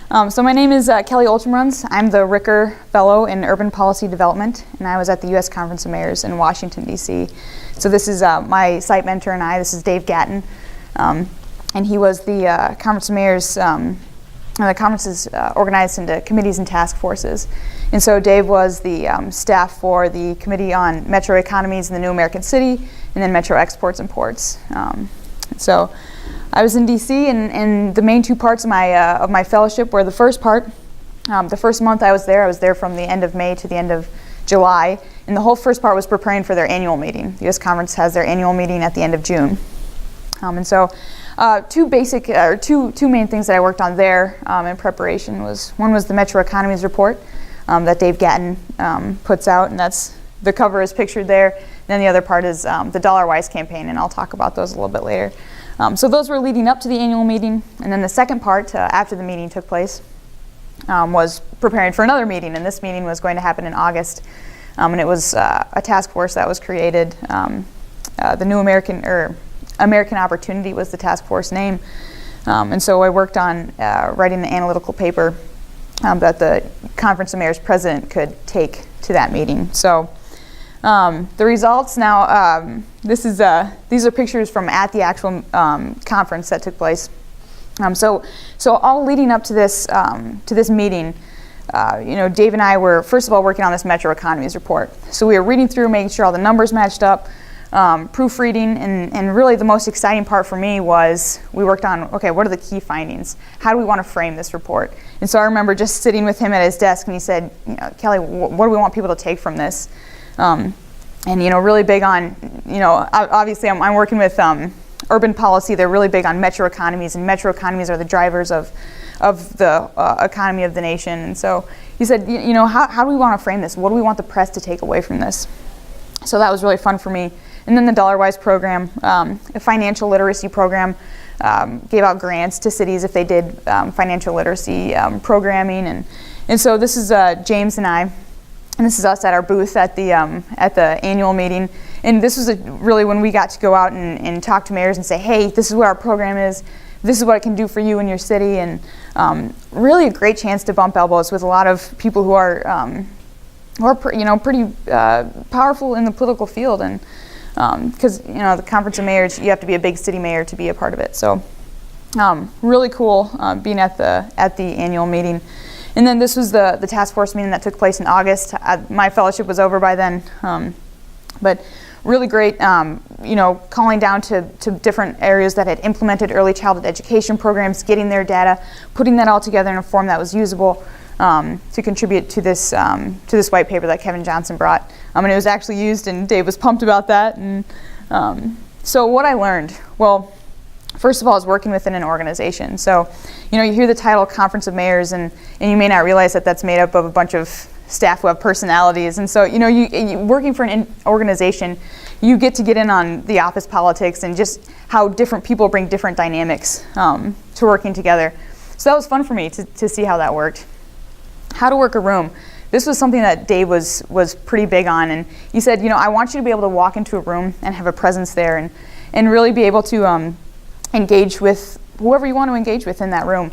So my name is Kelly Oeltjenbruns. I'm the Ricker Fellow in Urban Policy Development, and I was at the U.S. Conference of Mayors in Washington, D.C. So this is my site mentor and I. This is Dave Gatton, and he was the Conference of Mayors. The conference is organized into committees and task forces. And so Dave was the staff for the Committee on Metro Economies in the New American City, and then Metro Exports and Ports. So I was in DC, and the main two parts of my fellowship were the first part. The first month I was there from the end of May to the end of July, and the whole first part was preparing for their annual meeting. The U.S. Conference has their annual meeting at the end of June. And so two main things that I worked on there in preparation was, one was the Metro Economies report that Dave Gatton puts out, and the cover is pictured there. And then the other part is the Dollar-Wise campaign, and I'll talk about those a little bit later. So those were leading up to the annual meeting, and then the second part, after the meeting took place, was preparing for another meeting, and this meeting was going to happen in August, and it was a task force that was created. The New American Opportunity was the task force name, and so I worked on writing the analytical paper that the Conference of Mayors president could take to that meeting. So the results now, these are pictures from at the actual conference that took place. So all leading up to this meeting, Dave and I were first of all working on this Metro Economies report. So we were reading through, making sure all the numbers matched up, proofreading, and really the most exciting part for me was we worked on, okay, what are the key findings? How do we want to frame this report? And so I remember just sitting with him at his desk, and he said, Kelly, what do we want people to take from this? And really big on, obviously I'm working with urban policy. They're really big on metro economies, and metro economies are the drivers of the economy of the nation. And so he said, how do we want to frame this? What do we want the press to take away from this? So that was really fun for me. And then the Dollar-Wise program, a financial literacy program, gave out grants to cities if they did financial literacy programming. And so this is James and I. And this is us at our booth at the annual meeting. And this was really when we got to go out and talk to mayors and say, hey, this is what our program is. This is what it can do for you in your city. And really a great chance to bump elbows with a lot of people who are pretty powerful in the political field. And because the Conference of Mayors, you have to be a big city mayor to be a part of it. So really cool being at the annual meeting. And then this was the task force meeting that took place in August. My fellowship was over by then, but really great, calling down to different areas that had implemented early childhood education programs, getting their data, putting that all together in a form that was usable to contribute to this white paper that Kevin Johnson brought. And it was actually used, and Dave was pumped about that. And so what I learned, well, first of all, is working within an organization. So, you hear the title Conference of Mayors, and you may not realize that that's made up of a bunch of staff who have personalities. And so, you working for an organization, you get to get in on the office politics and just how different people bring different dynamics to working together. So that was fun for me to see how that worked. How to work a room. This was something that Dave was pretty big on, and he said, I want you to be able to walk into a room and have a presence there, and really be able to engage with whoever you want to engage with in that room.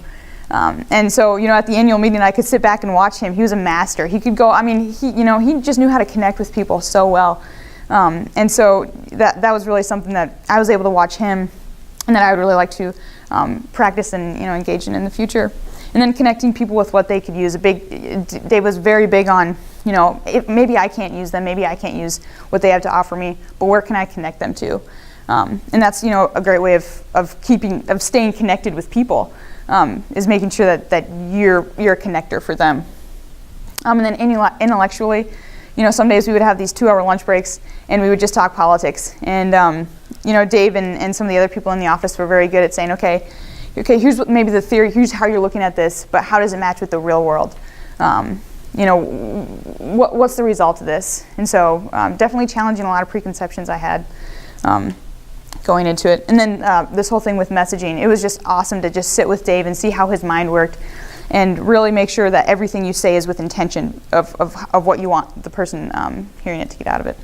And so, at the annual meeting, I could sit back and watch him. He was a master. He could go, he just knew how to connect with people so well. And so that was really something that I was able to watch him, and that I would really like to practice and, engage in the future. And then connecting people with what they could use. Dave was very big on, if maybe I can't use them, maybe I can't use what they have to offer me, but where can I connect them to? And that's a great way of staying connected with people, is making sure that you're a connector for them. And then intellectually, some days we would have these 2-hour lunch breaks and we would just talk politics. And Dave and some of the other people in the office were very good at saying, okay, here's what maybe the theory, here's how you're looking at this, but how does it match with the real world? What's the result of this? And so definitely challenging a lot of preconceptions I had going into it. And then this whole thing with messaging, it was just awesome to just sit with Dave and see how his mind worked, and really make sure that everything you say is with intention of what you want the person hearing it to get out of it.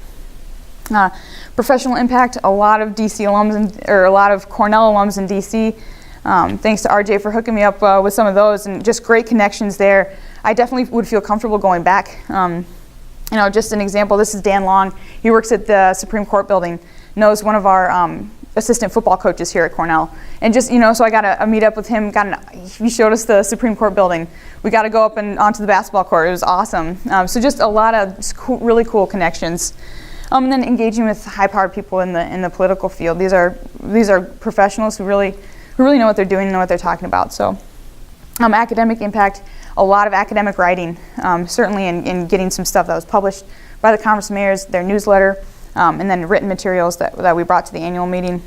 Professional impact, a lot of DC alums, or a lot of Cornell alums in DC Thanks to RJ for hooking me up with some of those, and just great connections there. I definitely would feel comfortable going back. Just an example, this is Dan Long. He works at the Supreme Court building, knows one of our assistant football coaches here at Cornell. And just, so I got a meet up with him. He showed us the Supreme Court building. We got to go up and onto the basketball court. It was awesome. So just a lot of really cool connections. And then engaging with high-powered people in the political field. These are professionals who really know what they're doing and know what they're talking about. So academic impact, a lot of academic writing, certainly in getting some stuff that was published by the Conference of Mayors, their newsletter, and then written materials that we brought to the annual meeting,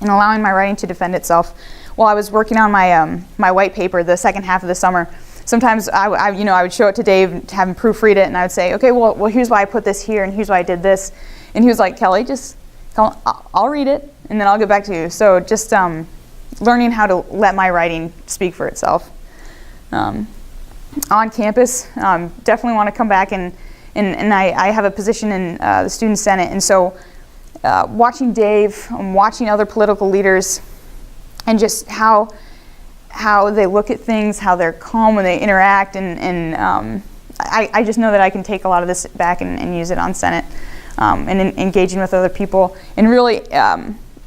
and allowing my writing to defend itself. While I was working on my white paper the second half of the summer, sometimes I would show it to Dave, have him proofread it, and I would say, okay, well here's why I put this here, and here's why I did this. And he was like, Kelly, I'll read it, and then I'll get back to you. So just learning how to let my writing speak for itself. On campus, definitely want to come back, and I have a position in the Student Senate, and so watching Dave, watching other political leaders, and just how they look at things, how they're calm when they interact, and I just know that I can take a lot of this back and use it on Senate, and engaging with other people, and really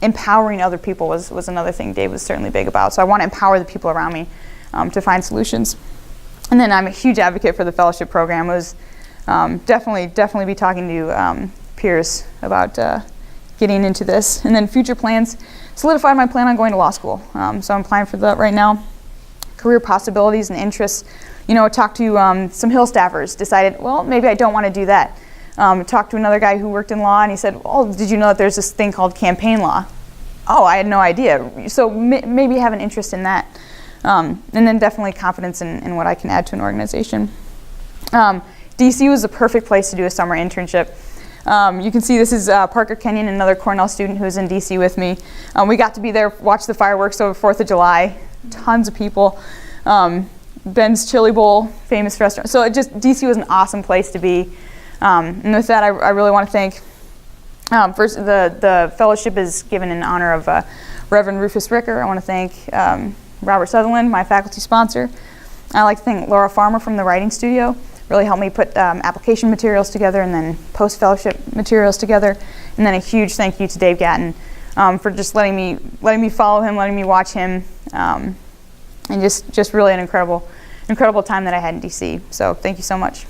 empowering other people was another thing Dave was certainly big about. So I want to empower the people around me to find solutions. And then I'm a huge advocate for the fellowship program. It was definitely be talking to peers about getting into this. And then future plans, solidified my plan on going to law school. So I'm applying for that right now. Career possibilities and interests. Talked to some Hill staffers, decided, well, maybe I don't want to do that. Talked to another guy who worked in law, and he said, oh, did you know that there's this thing called campaign law? Oh, I had no idea. So maybe have an interest in that. And then definitely confidence in what I can add to an organization. DC was the perfect place to do a summer internship. You can see this is Parker Kenyon, another Cornell student who was in DC with me. We got to be there, watch the fireworks over 4th of July. Tons of people. Ben's Chili Bowl, famous restaurant. So DC was an awesome place to be. And with that, I really want to thank, first, the fellowship is given in honor of Reverend Rufus Ricker. I want to thank Robert Sutherland, my faculty sponsor. I'd like to thank Laura Farmer from the Writing Studio. Really helped me put application materials together and then post-fellowship materials together. And then a huge thank you to Dave Gatton for just letting me follow him, letting me watch him, and just really an incredible time that I had in DC. So thank you so much.